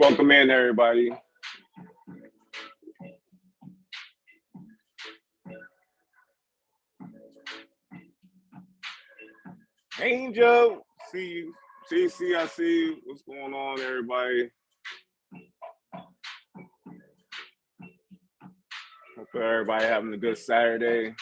Welcome in, everybody. Angel, see you. CC, I see you. What's going on, everybody? Hope everybody having a good Saturday.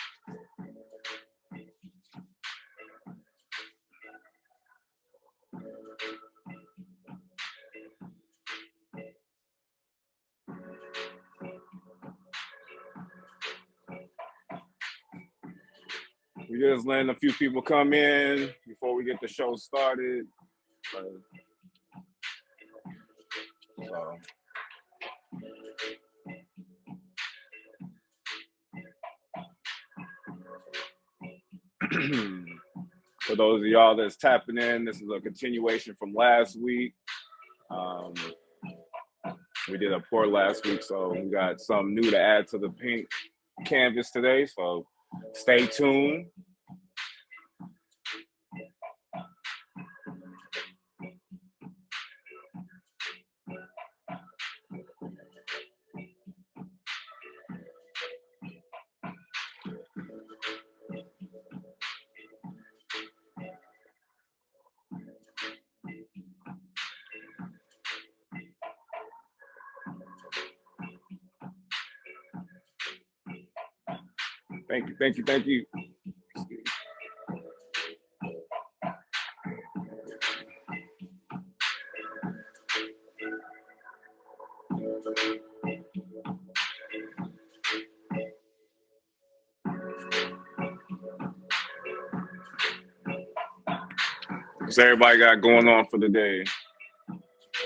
We just letting a few people come in before we get the show started. For those of y'all that's tapping in, this is a continuation from last week. We did a pour last week, so we got something new to add to the pink canvas today. So stay tuned. Thank you. What's everybody got going on for the day?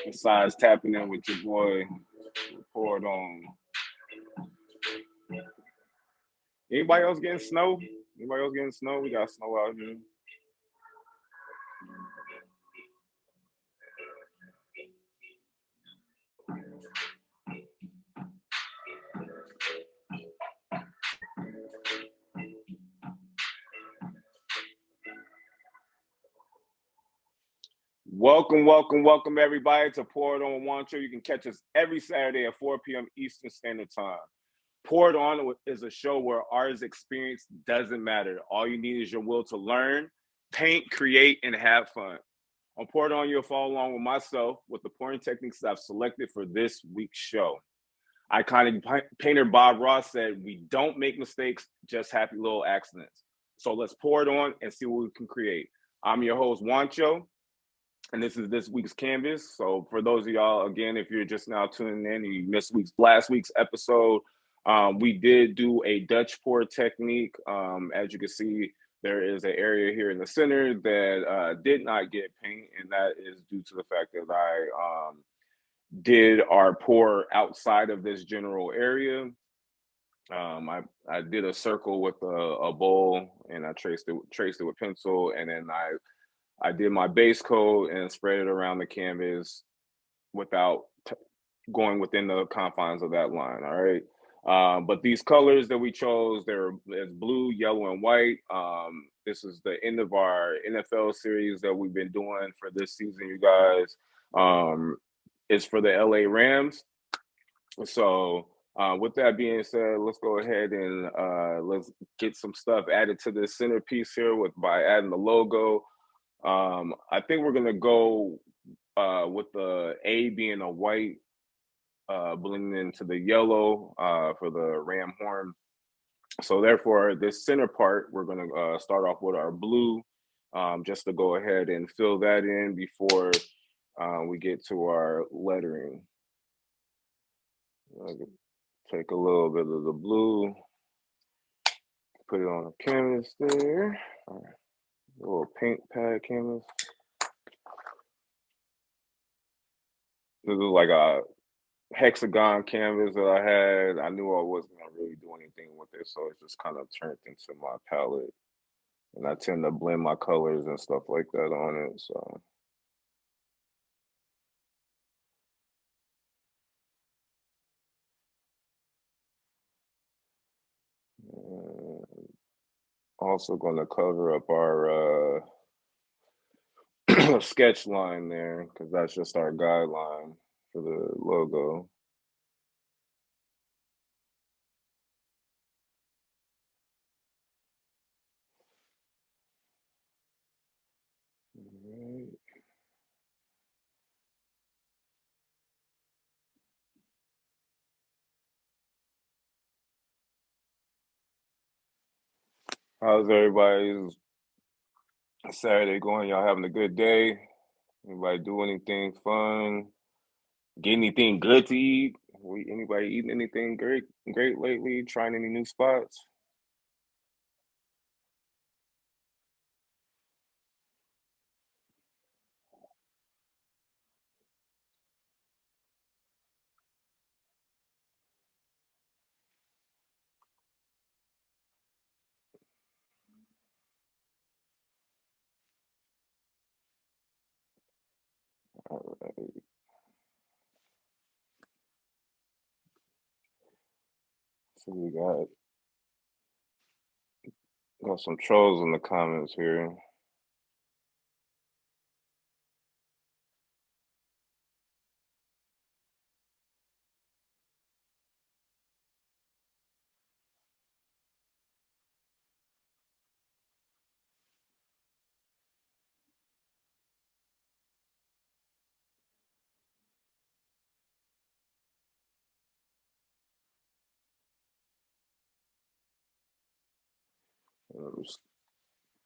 Besides tapping in with your boy, Poured On. Anybody else getting snow? We got snow out here. Welcome everybody to Pour It On Juancho. You can catch us every Saturday at 4 p.m. Eastern Standard Time. Pour It On is a show where artist experience doesn't matter. All you need is your will to learn, paint, create, and have fun. On Pour It On, you'll follow along with myself with the pouring techniques that I've selected for this week's show. Iconic painter Bob Ross said, "We don't make mistakes, just happy little accidents." So let's pour it on and see what we can create. I'm your host, Juancho, and this is this week's canvas. So for those of y'all, again, if you're just now tuning in and you missed last week's episode, we did do a Dutch pour technique. As you can see, there is an area here in the center that did not get paint, and that is due to the fact that I did our pour outside of this general area. I did a circle with a bowl, and I traced it with pencil, and then I did my base coat and spread it around the canvas without going within the confines of that line. All right. But these colors that we chose, there's blue, yellow, and white. This is the end of our NFL series that we've been doing for this season, you guys. It's for the LA Rams. So with that being said, let's go ahead and let's get some stuff added to this centerpiece here by adding the logo. I think we're gonna go with the A being a white, blending into the yellow for the ram horn. So therefore, this center part, we're gonna start off with our blue, just to go ahead and fill that in before we get to our lettering. Take a little bit of the blue, put it on the canvas there. All right. A little paint pad canvas. This is like a hexagon canvas that I had. I knew I wasn't gonna really do anything with it, so it just kind of turned into my palette. And I tend to blend my colors and stuff like that on it. So also going to cover up our sketch line there because that's just our guideline for the logo. All right. How's everybody's Saturday going? Y'all having a good day? Anybody do anything fun? Get anything good to eat? Anybody eating anything great lately? Trying any new spots? All right. So we got some trolls in the comments here. Just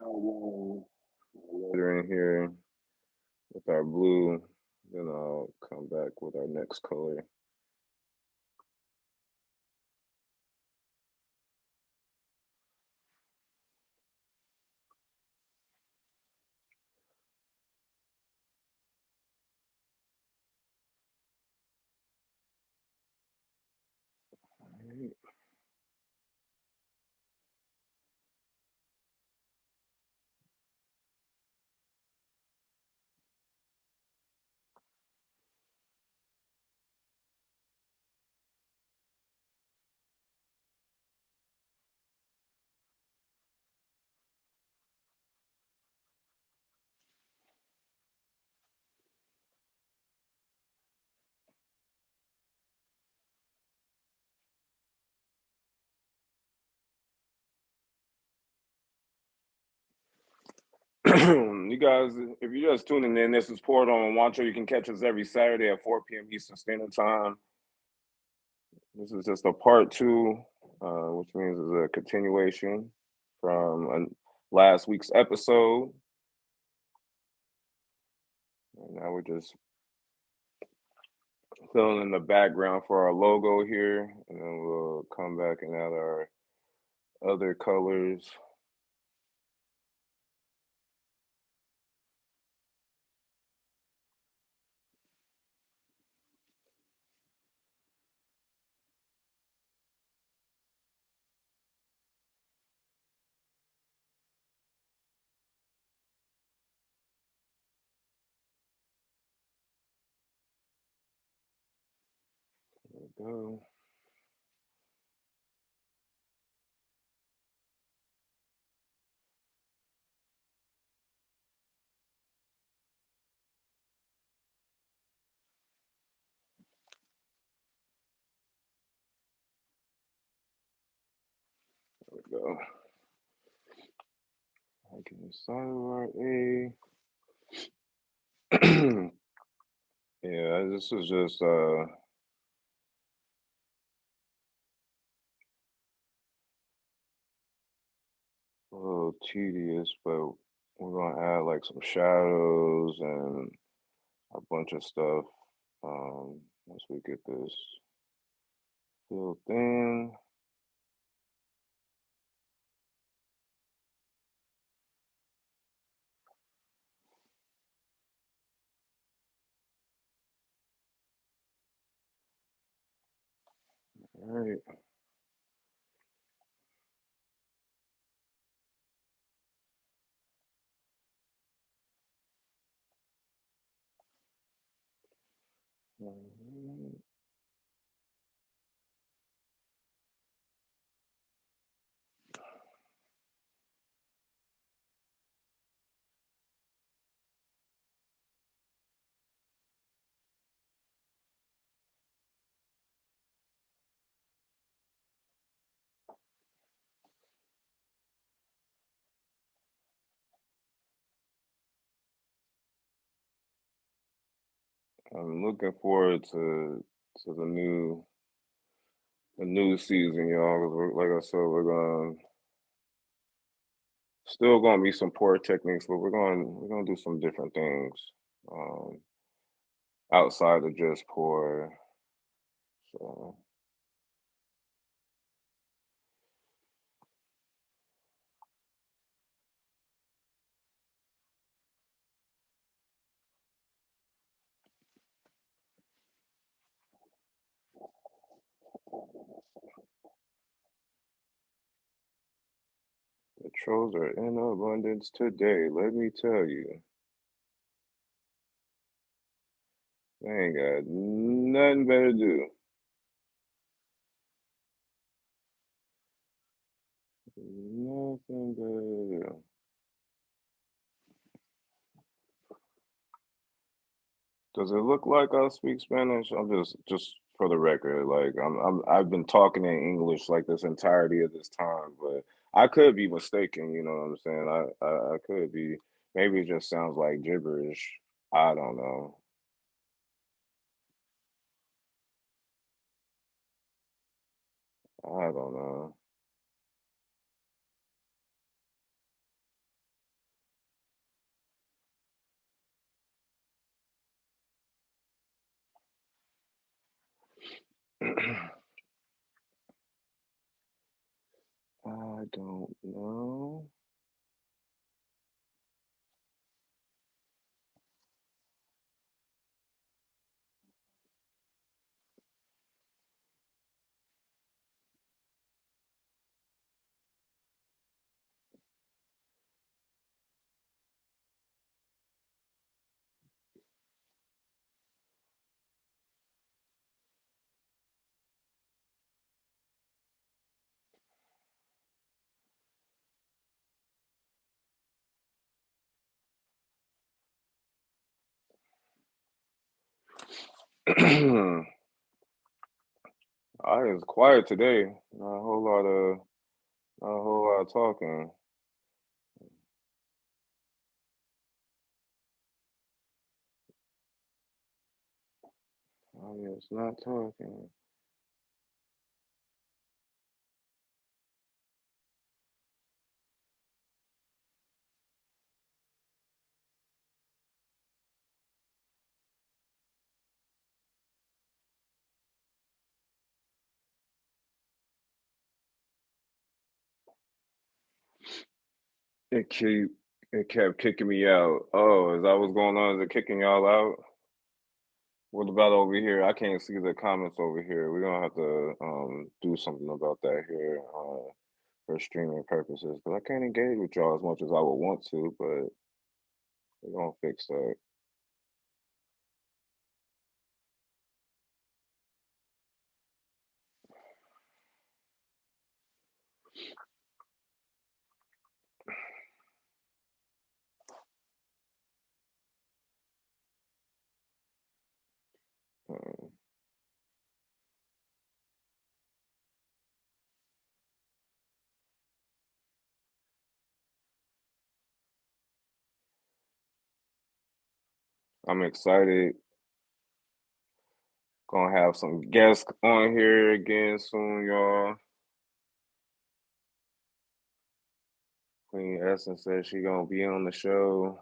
later in here with our blue. Then I'll come back with our next color. Right, you guys, if you're just tuning in, this is Poured on Juancho. You can catch us every Saturday at 4 p.m. Eastern Standard Time. This is just a part two, which means it's a continuation from last week's episode. And now we're just filling in the background for our logo here, and then we'll come back and add our other colors. There we go. There we go. Making the side of our A. Yeah, this is just a little tedious, but we're gonna add like some shadows and a bunch of stuff once we get this filled in. All right. I'm looking forward to the new season, y'all. 'Cause like I said, we're gonna still gonna be some poor techniques, but we're gonna do some different things um, outside of just poor. So the trolls are in abundance today. Let me tell you, they ain't got nothing better to do. Nothing better to do. Does it look like I speak Spanish? I'm just for the record, like I've been talking in English like this entirety of this time, but I could be mistaken, you know what I'm saying? I could be. Maybe it just sounds like gibberish. I don't know. I don't know. I don't know. I is quiet today. Not a whole lot of talking. I is not talking. It keep it kept kicking me out. Oh, is that what's going on? Is it kicking y'all out? What about over here? I can't see the comments over here. We're gonna have to do something about that here for streaming purposes because I can't engage with y'all as much as I would want to, but we're gonna fix that. Uh, I'm excited. Gonna have some guests on here again soon, y'all. Queen Essence said she gonna be on the show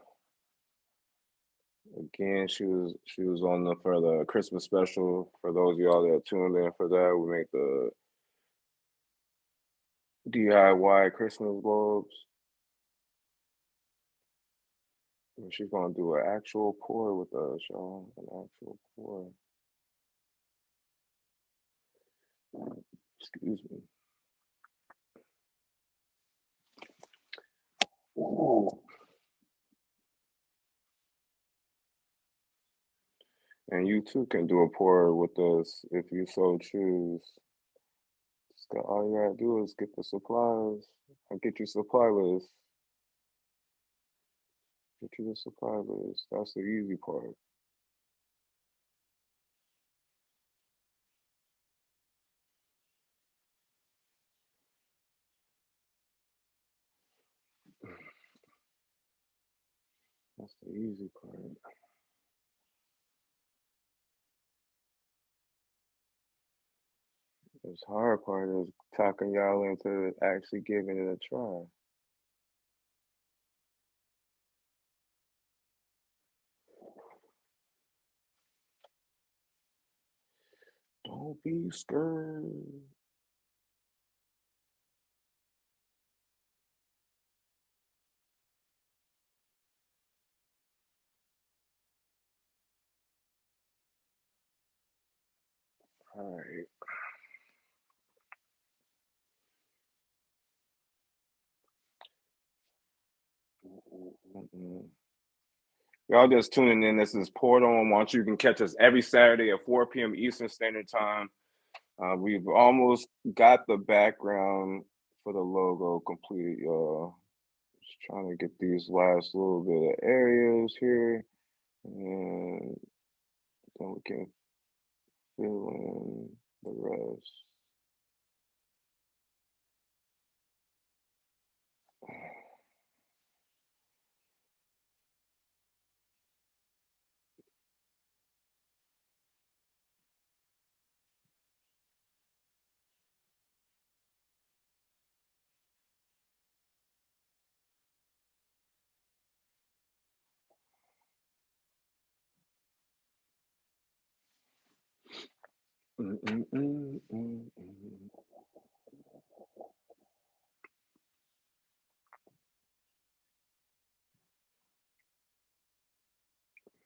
again. She was on the for the Christmas special. For those of y'all that tuned in for that, we make the DIY Christmas bulbs. And she's gonna do an actual pour with us, y'all. An actual pour. Excuse me. Ooh. And you too can do a pour with us if you so choose. All you gotta do is get the supplies. I'll get you supply list. Get you the supply list. That's the easy part. That's the easy part. This hard part is talking y'all into actually giving it a try. Don't be scared. All right. Mm-mm. Y'all just tuning in. This is Portal on Watch. You can catch us every Saturday at 4 p.m. Eastern Standard Time. We've almost got the background for the logo completed, y'all. Just trying to get these last little bit of areas here, and then we can fill in the rest. Mm-mm-mm-mm-mm.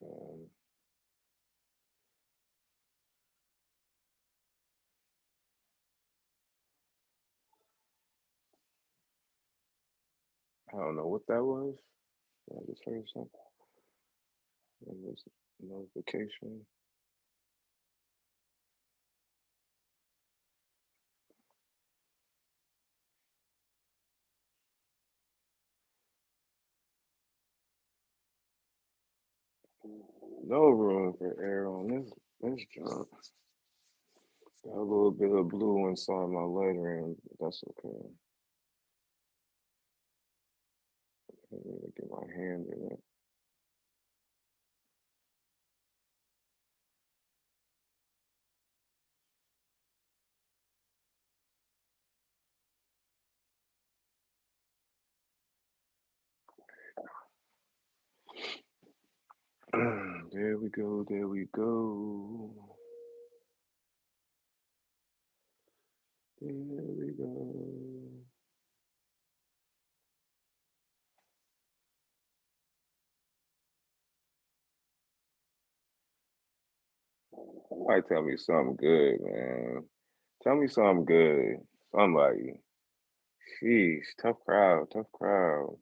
Um, I don't know what that was. I just heard something. It was notification. No room for air on this job. Got a little bit of blue inside my lettering, but that's okay. I need to get my hand in it. There we go. There we go. There we go. Somebody tell me something good, man. Tell me something good. Somebody. Sheesh. Tough crowd. Tough crowd.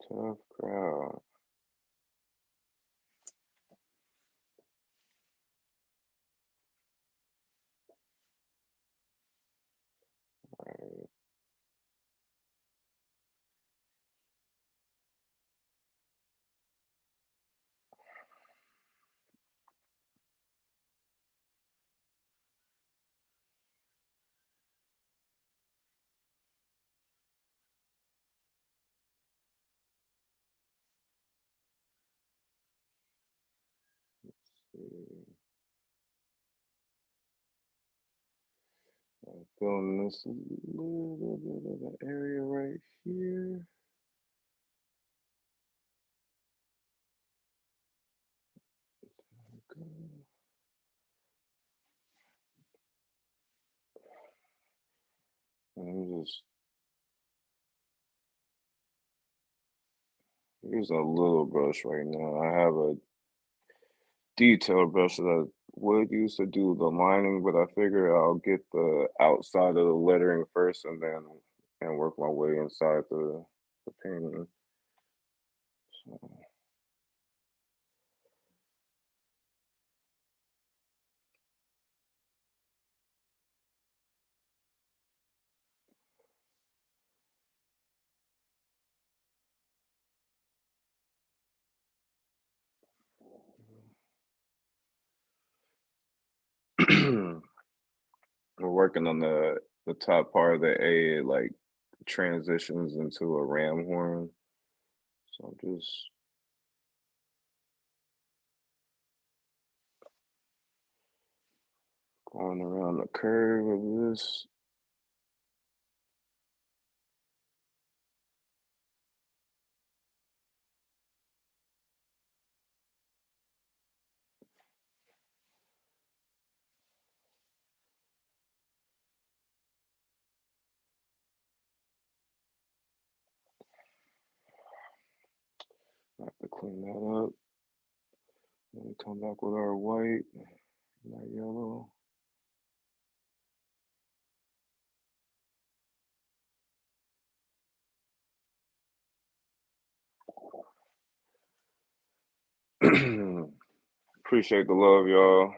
Tough crowd. Right. See. I'm feeling this little bit of an area right here. Okay. I'm just using a little brush right now. I have a detail brush that I would use to do the lining, but I figure I'll get the outside of the lettering first and work my way inside the painting. So, we're working on the top part of the A, it like transitions into a ram horn. So I'm just Going around the curve of this. I have to clean that up. Then we come back with our white and our yellow. Appreciate the love, y'all.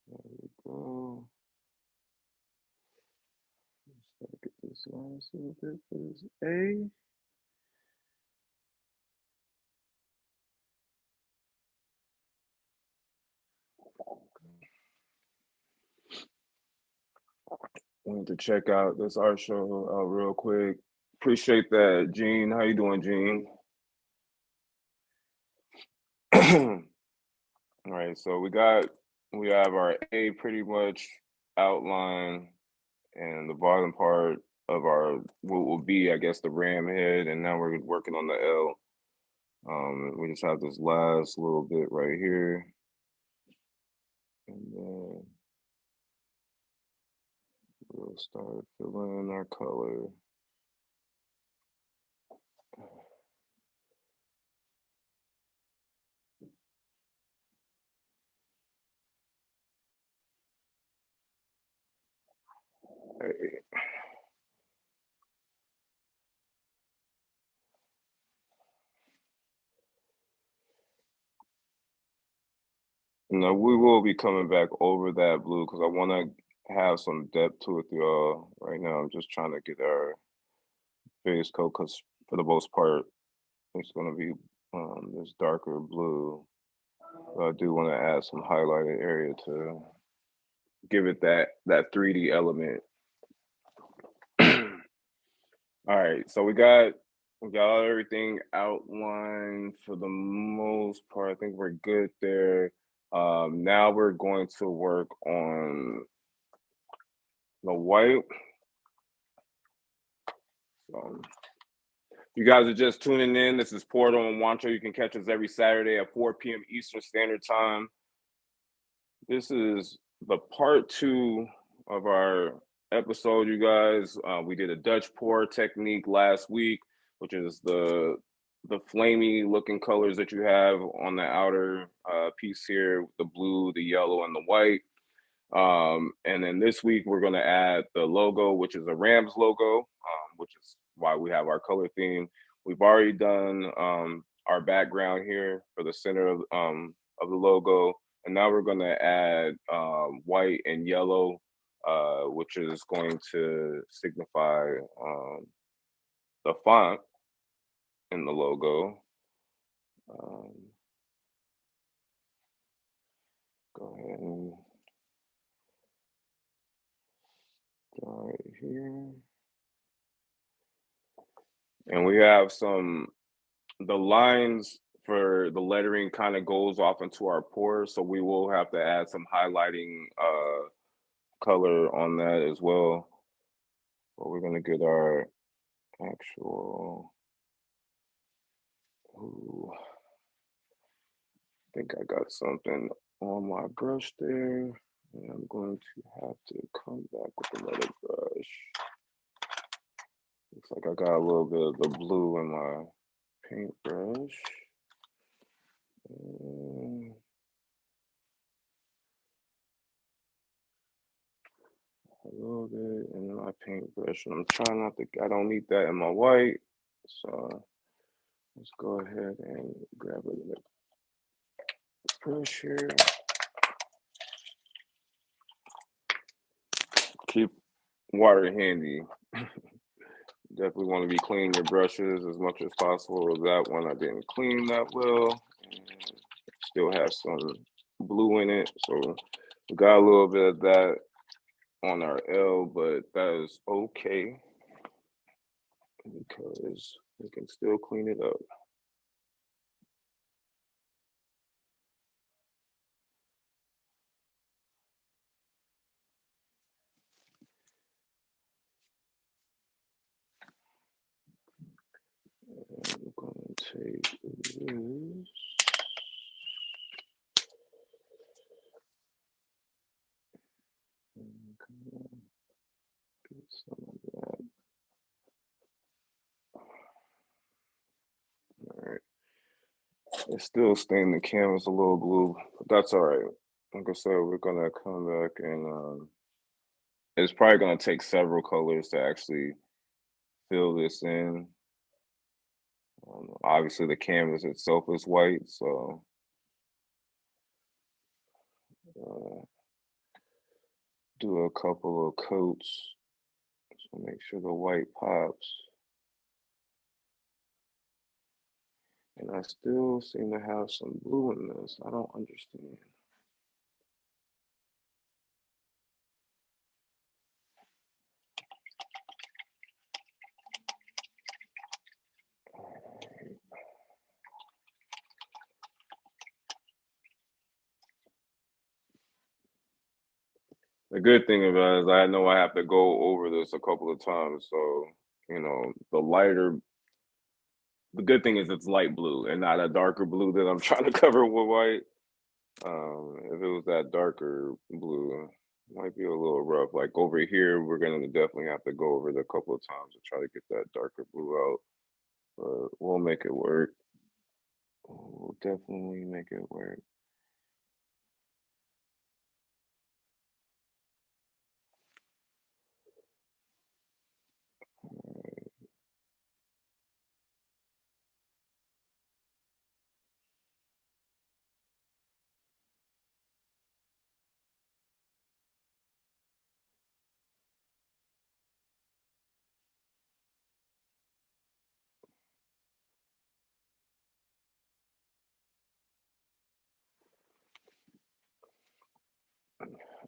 There we go. Let's get this last little bit for this A. Wanted to check out this art show real quick. Appreciate that, Gene. How you doing, Gene? All right, so we have our A pretty much outlined, and the bottom part of our what will be, I guess, the ram head, and now we're working on the L. We just have this last little bit right here, and then we'll start filling in our color. Hey. No, we will be coming back over that blue because I want to have some depth to it, y'all. Right now, I'm just trying to get our base coat because for the most part, it's going to be this darker blue. But I do want to add some highlighted area to give it that 3D element. All right, so we got everything outlined for the most part. I think we're good there. Now we're going to work on the white. So, you guys are just tuning in. This is Portal and Juancho. You can catch us every Saturday at 4 p.m. Eastern Standard Time. This is the part 2 of our episode, you guys. We did a Dutch pour technique last week, which is the flamey looking colors that you have on the outer piece here, the blue, the yellow, and the white. And then this week we're going to add the logo, which is a Rams logo, which is why we have our color theme. We've already done our background here for the center of the logo, and now we're going to add white and yellow, which is going to signify the font in the logo. Go ahead and start here. And we have the lines for the lettering kind of goes off into our pores, so we will have to add some highlighting color on that as well. But we're gonna get our actual. Ooh, I think I got something on my brush there, and I'm going to have to come back with another brush. Looks like I got a little bit of the blue in my paintbrush. A little bit in my paintbrush, and I'm trying not to. I don't need that in my white, so let's go ahead and grab a little brush here. Keep water handy. Definitely want to be cleaning your brushes as much as possible. That one I didn't clean that well. And still have some blue in it. So we got a little bit of that on our L, but that is okay because we can still clean it up. I'm gonna take this. And get some of that. All right. It's still staining the canvas a little blue, but that's all right. Like I said, we're gonna come back and it's probably gonna take several colors to actually fill this in. Obviously, the canvas itself is white, so uh, do a couple of coats to make sure the white pops. And I still seem to have some blue in this. I don't understand. The good thing about it is I know I have to go over this a couple of times. So, the good thing is it's light blue and not a darker blue that I'm trying to cover with white. If it was that darker blue, it might be a little rough. Like over here, we're gonna definitely have to go over it a couple of times to try to get that darker blue out. But we'll make it work. We'll definitely make it work.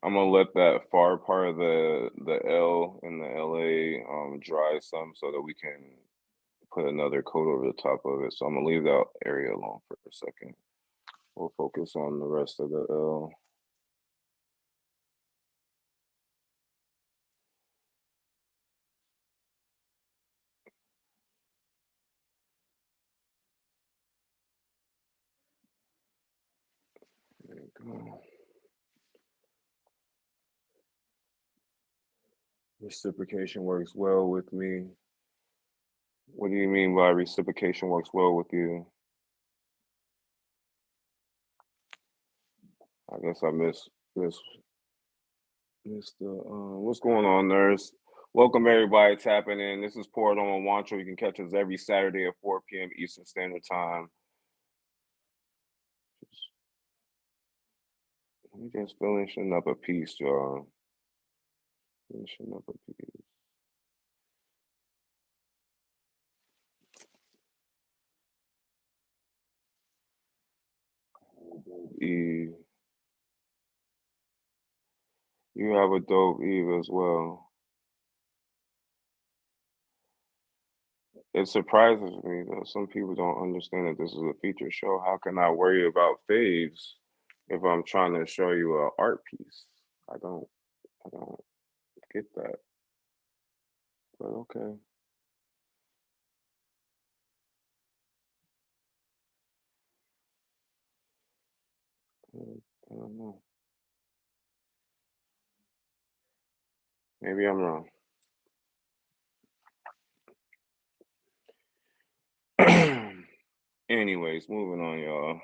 I'm gonna let that far part of the L and the LA dry some so that we can put another coat over the top of it. So I'm gonna leave that area alone for a second. We'll focus on the rest of the L. There you go. Reciprocation works well with me. What do you mean by reciprocation works well with you? I guess I missed the what's going on, nurse? Welcome everybody tapping in. This is Poured on Juancho. You can catch us every Saturday at 4 p.m. Eastern Standard Time. We just finishing up a piece, y'all. Finishing up a piece. Eve, you have a dope Eve as well. It surprises me that some people don't understand that this is a feature show. How can I worry about faves if I'm trying to show you an art piece? I don't get that. But okay. I don't know. Maybe I'm wrong. Anyways, moving on, y'all.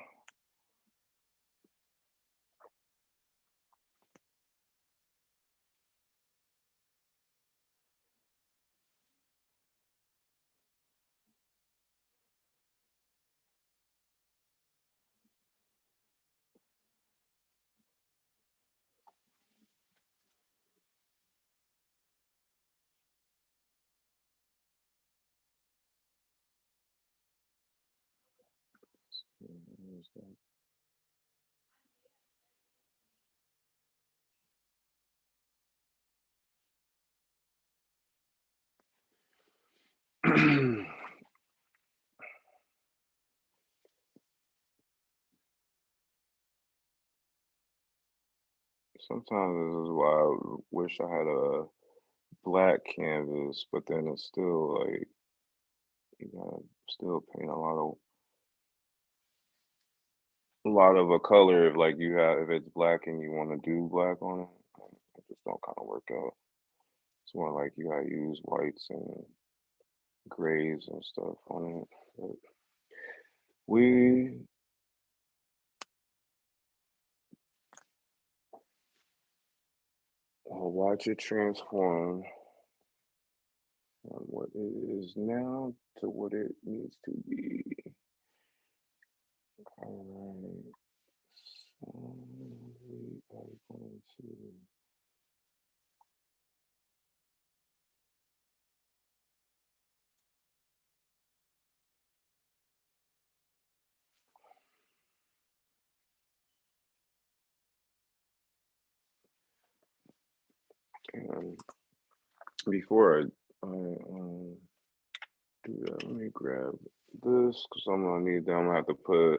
Sometimes this is why I wish I had a black canvas, but then it's still like you gotta still paint a lot of a color if like you have if it's black and you want to do black on it. It just don't kind of work out. It's more like you gotta use whites and grays and stuff on it. But we will watch it transform from what it is now to what it needs to be. All right. So we are going to. And before I do that, let me grab this because I'm gonna need that. I'm gonna have to put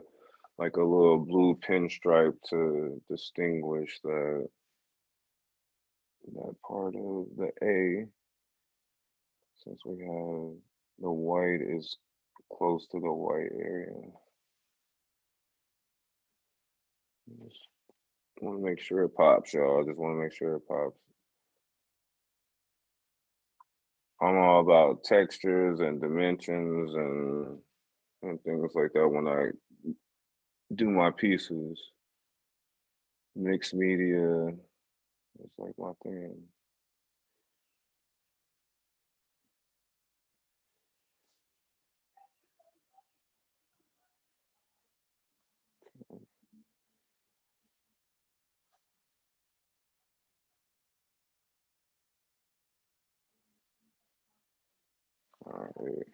like a little blue pinstripe to distinguish that part of the A, since we have the white is close to the white area. Just want to make sure it pops, y'all. Just want to make sure it pops. I'm all about textures and dimensions and things like that when I do my pieces. Mixed media, it's like my thing. All right.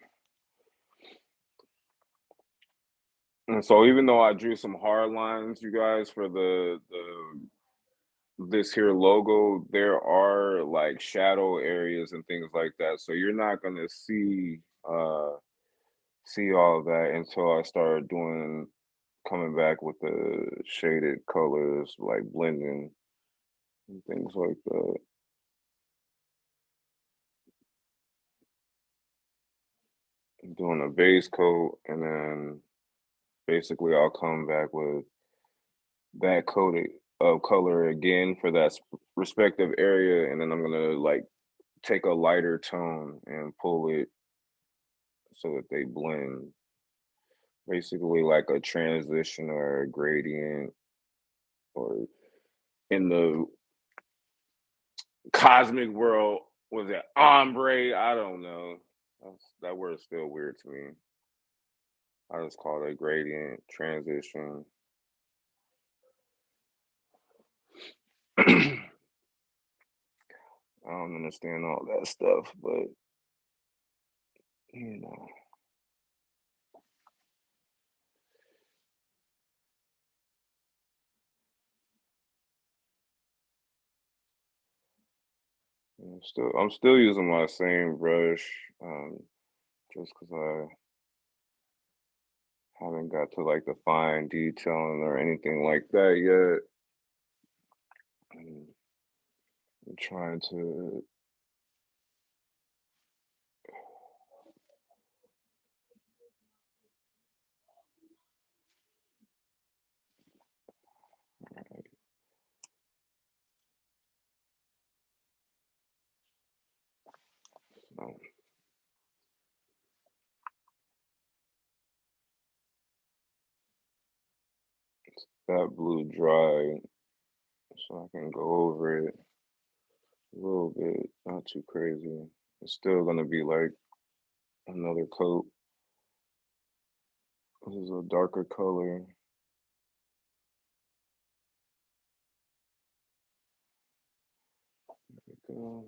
And so even though I drew some hard lines, you guys, for the this here logo, there are like shadow areas and things like that. So you're not gonna see all of that until I start doing coming back with the shaded colors, like blending and things like that. I'm doing a base coat and then basically I'll come back with that coat of color again for that respective area, and then I'm gonna like take a lighter tone and pull it so that they blend. Basically, like a transition or a gradient, or in the cosmic world, was it ombre? I don't know. That word is still weird to me. I just call it a gradient transition. I don't understand all that stuff, but you know, I'm still using my same brush, just because I haven't got to like the fine detailing or anything like that yet. And I'm trying to. So that blue dry, so I can go over it a little bit, not too crazy. It's still gonna be like another coat. This is a darker color. There we go.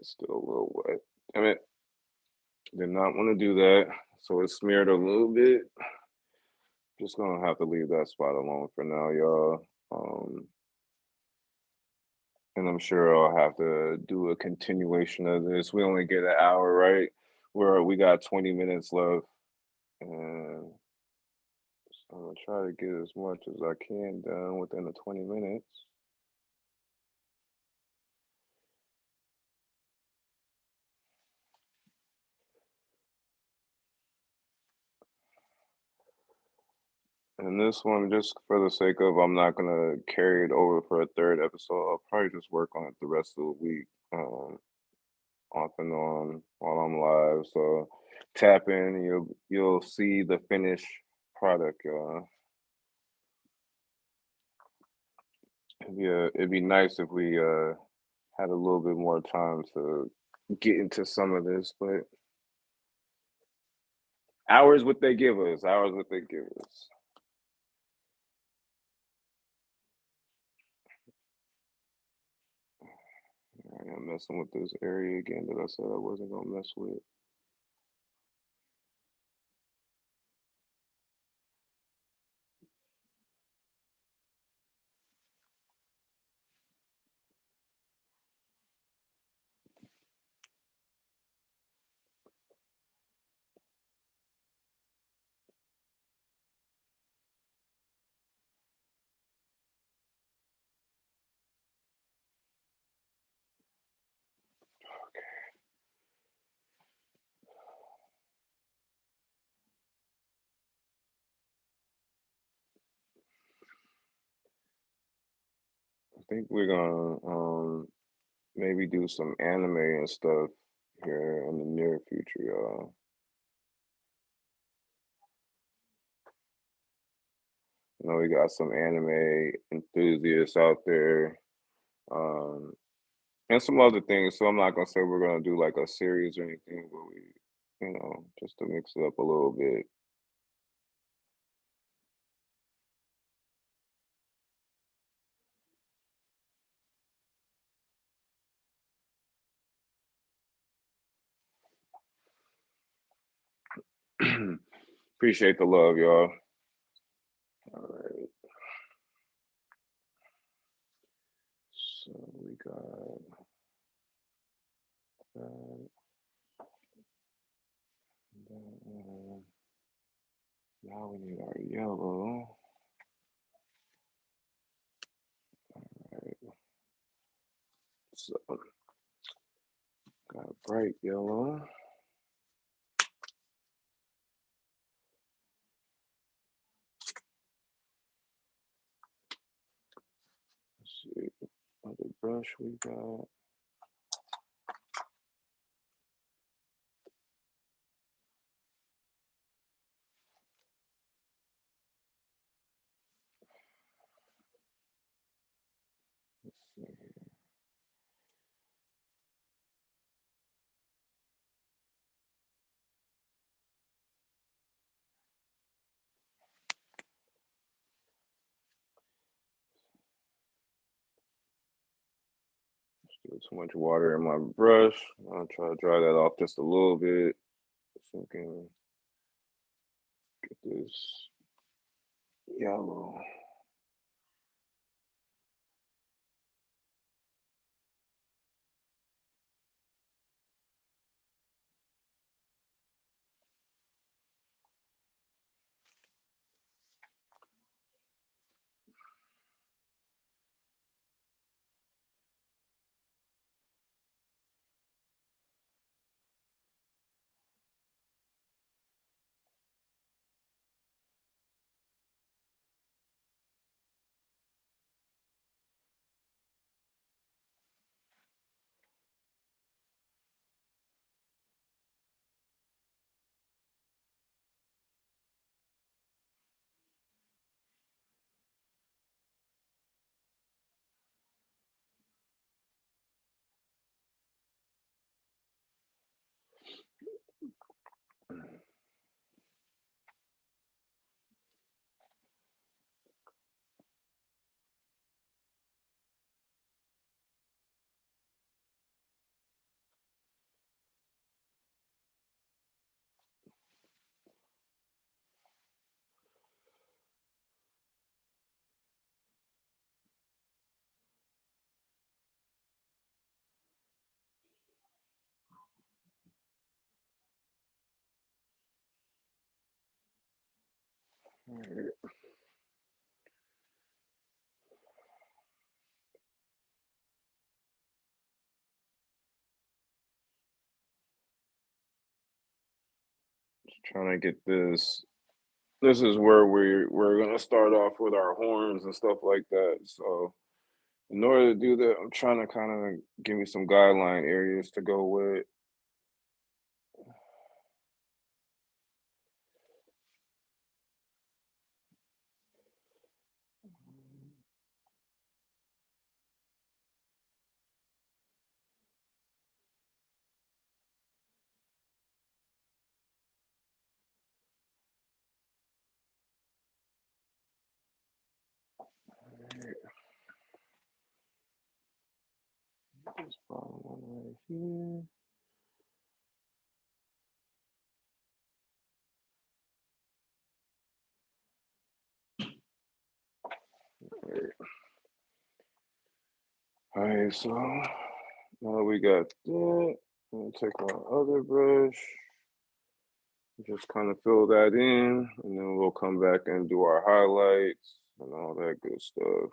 It's still a little wet. Damn it. Did not want to do that. So it smeared a little bit. Just gonna have to leave that spot alone for now, y'all. And I'm sure I'll have to do a continuation of this. We only get an hour, right? We got 20 minutes left. And so I'm gonna try to get as much as I can done within the 20 minutes. And this one, just for the sake of, I'm not gonna carry it over for a third episode. I'll probably just work on it the rest of the week, off and on while I'm live. So tap in, you'll see the finished product, y'all. Yeah, it'd be nice if we had a little bit more time to get into some of this, but hours what they give us, hours what they give us. I'm messing with this area again that I said I wasn't gonna mess with. I think we're gonna maybe do some anime and stuff here in the near future, y'all. I know we got some anime enthusiasts out there, um, and some other things. So I'm not gonna say we're gonna do like a series or anything, but just to mix it up a little bit. Appreciate the love, y'all. All right. So we got that. that Now we need our yellow. Right. So got bright yellow. Let's see. Other brush we got. Let's see. Still too much water in my brush. I'll try to dry that off just a little bit so we can get this yellow. Just trying to get this. This is where we're gonna start off with our horns and stuff like that. So in order to do that, I'm trying to kind of give me some guideline areas to go with. This bottom one right here. All right, so now we got that. I'm gonna take my other brush, just kind of fill that in, and then we'll come back and do our highlights and all that good stuff.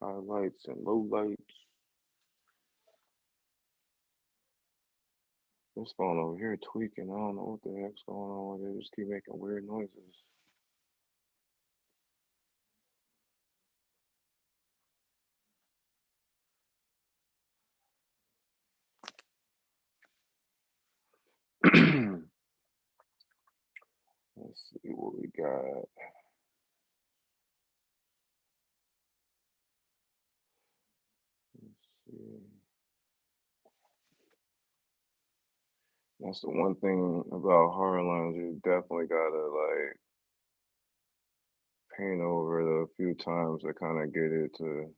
Highlights and lowlights. This phone over here tweaking. I don't know what the heck's going on with it. Just keep making weird noises. Let's see what we got. Let's see. That's the one thing about hard lines. You definitely gotta like paint over it a few times to kind of get it to.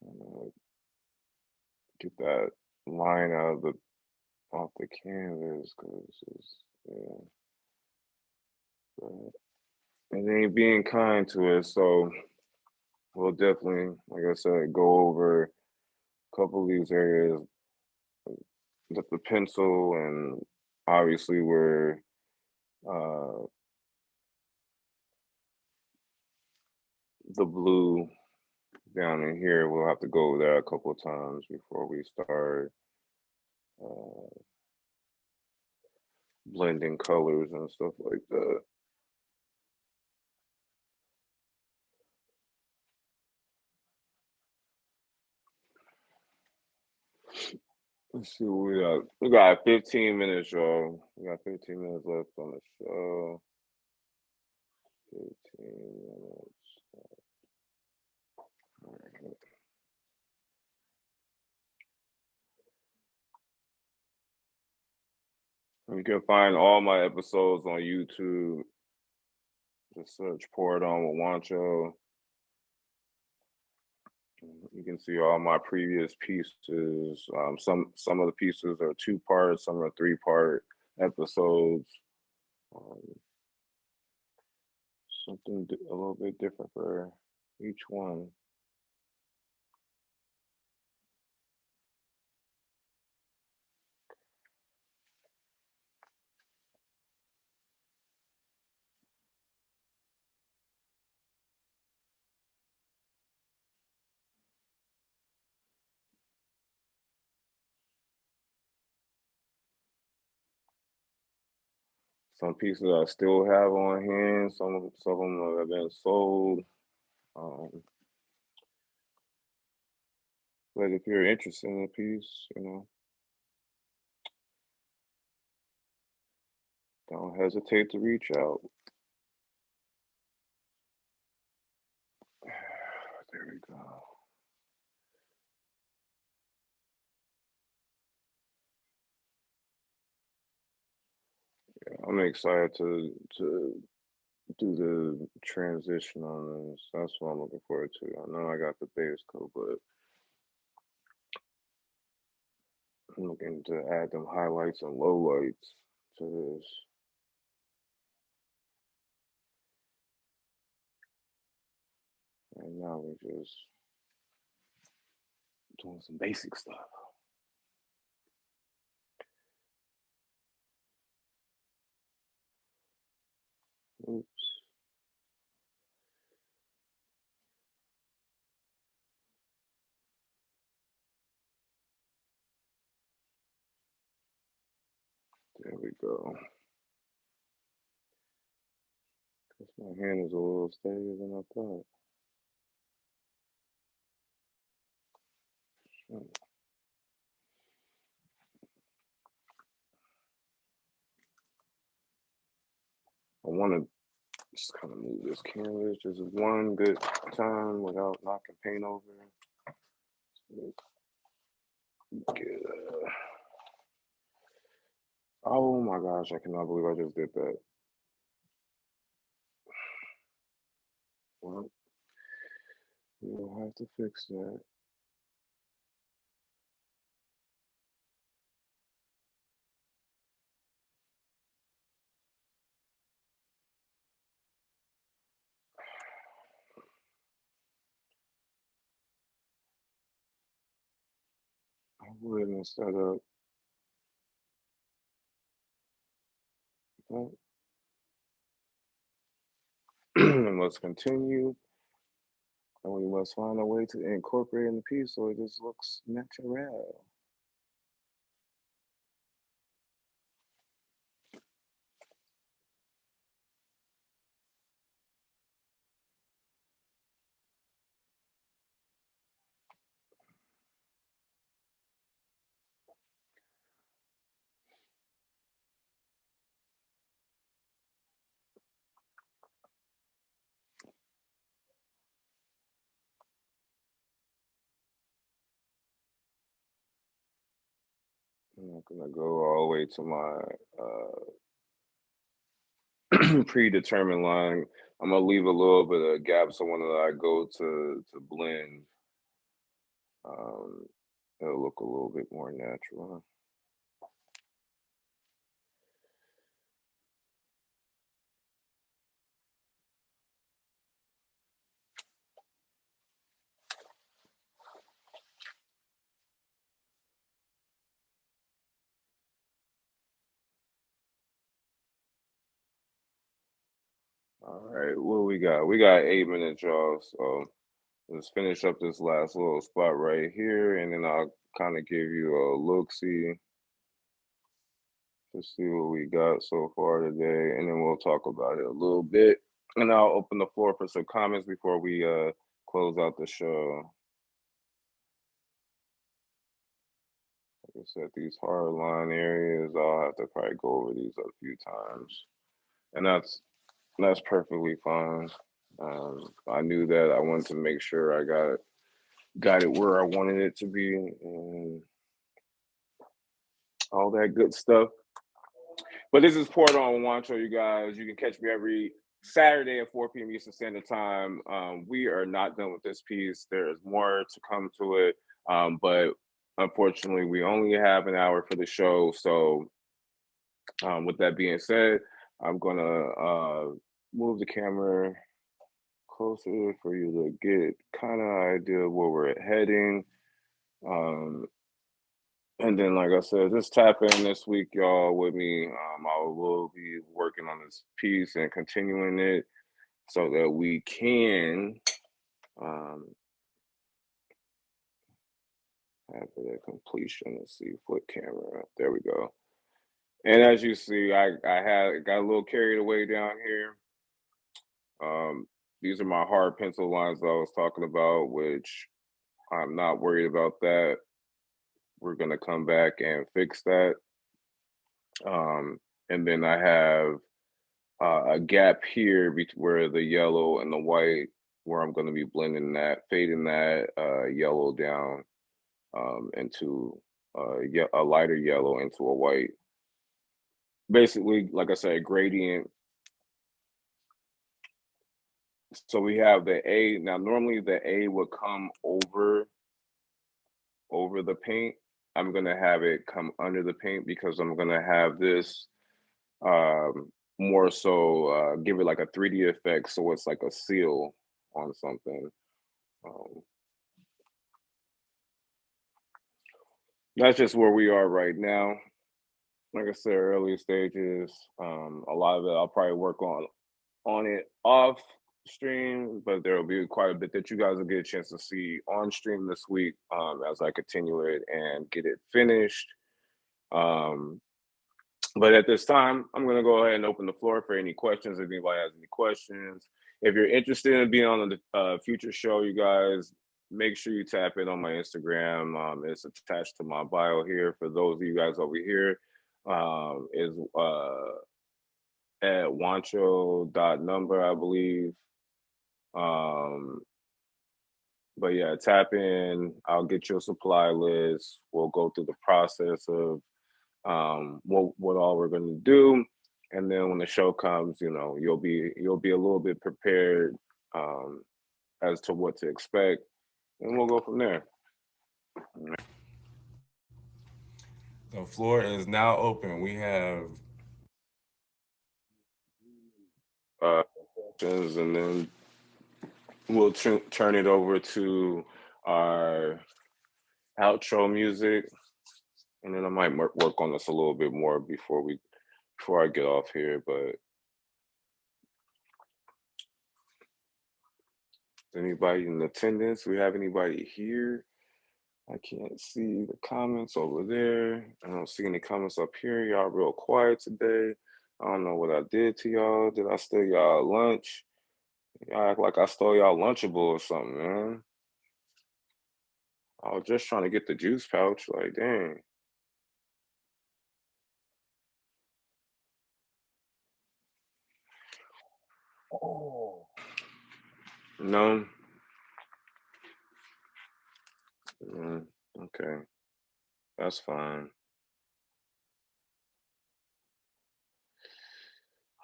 Trying to get that line out of the off the canvas because it's yeah, but it ain't being kind to us. So we'll definitely, like I said, go over a couple of these areas with the pencil, and obviously where uh, the blue down in here, we'll have to go over there a couple of times before we start uh, blending colors and stuff like that. Let's see what we got. We got 15 minutes, y'all. We got 15 minutes left on the show. 15 minutes. You can find all my episodes on YouTube. Just search Pour It On with Juancho. You can see all my previous pieces. Some of the pieces are 2 parts, some are 3-part episodes. Um, something a little bit different for each one. Some pieces I still have on hand. Some of them have been sold. Um, but if you're interested in a piece, don't hesitate to reach out. There we go. I'm excited to do the transition on this. That's what I'm looking forward to. I know I got the base coat, but I'm looking to add them highlights and lowlights to this. And now we're just doing some basic stuff. Oops. There we go. Guess my hand is a little steadier than I thought. I want to just kind of move this canvas just one good time without knocking paint over. Get, oh my gosh, I cannot believe I just did that. Well, we'll have to fix that. I would instead of that. And let's continue. And we must find a way to incorporate in the piece so it just looks natural. I'm not gonna go all the way to my predetermined line. I'm gonna leave a little bit of gap so when I go to blend, um, it'll look a little bit more natural. All right, what we got? We got 8 minutes, y'all. So let's finish up this last little spot right here, and then I'll kind of give you a look see to see what we got so far today, and then we'll talk about it a little bit. And I'll open the floor for some comments before we close out the show. Like I said, these hard line areas, I'll have to probably go over these a few times, and that's perfectly fine. I knew that I wanted to make sure I got it where I wanted it to be, and all that good stuff. But this is Port on Juancho, you guys. You can catch me every Saturday at 4 p.m. Eastern Standard Time. We are not done with this piece. There is more to come to it, but unfortunately, we only have an hour for the show. So, with that being said, I'm gonna move the camera closer for you to get kind of idea of where we're heading. Um, and then, like I said, just tap in this week, y'all, with me. I will be working on this piece and continuing it so that we can um, have it at completion. Let's see, flip camera. There we go. And as you see, I got a little carried away down here. These are my hard pencil lines that I was talking about, which I'm not worried about that. We're gonna come back and fix that. And then I have a gap here where the yellow and the white, where I'm going to be blending that, fading that yellow down into a lighter yellow into a white. Basically, like I said, gradient So we have the A. Now, normally the A would come over the paint. I'm gonna have it come under the paint because I'm gonna have this more so give it like a 3D effect, so it's like a seal on something. Um, that's just where we are right now. Like I said, early stages. A lot of it I'll probably work on it off stream, but there will be quite a bit that you guys will get a chance to see on stream this week as I continue it and get it finished. Um, but at this time, I'm going to go ahead and open the floor for any questions. If anybody has any questions, if you're interested in being on the future show, you guys make sure you tap in on my Instagram. It's attached to my bio here. For those of you guys over here, is at Juancho.number, I believe. Um, but yeah, tap in. I'll get you a supply list. We'll go through the process of what all we're going to do, and then when the show comes, you'll be a little bit prepared as to what to expect, and we'll go from there. The floor is now open. We have questions, and then we'll turn it over to our outro music, and then I might work on this a little bit more before I get off here. But anybody in attendance? We have anybody here? I can't see the comments over there. I don't see any comments up here. Y'all real quiet today. I don't know what I did to y'all. Did I steal y'all lunch? Y'all act like I stole y'all Lunchable or something, man. I was just trying to get the juice pouch. Like, dang. Oh. No. Okay. That's fine.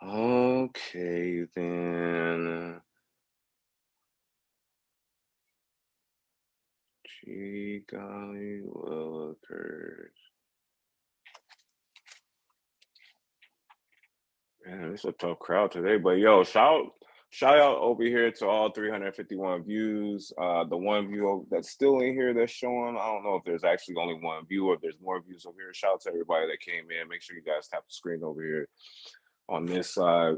Okay, then. Gee golly willikers. Man, it's a tough crowd today. But yo, shout out over here to all 351 views. The one view that's still in here that's showing. I don't know if there's actually only one view or if there's more views over here. Shout out to everybody that came in. Make sure you guys tap the screen over here on this side.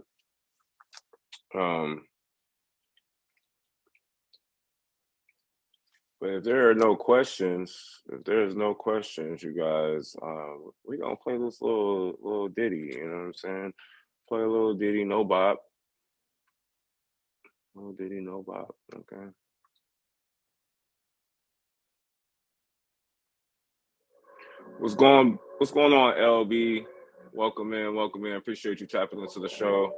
But if there are no questions, if there's no questions, you guys, we're gonna play this little ditty, you know what I'm saying? Play a little ditty, no bop. Little ditty, no bop, okay. What's going on, LB? Welcome in, welcome in. Appreciate you tapping into the show.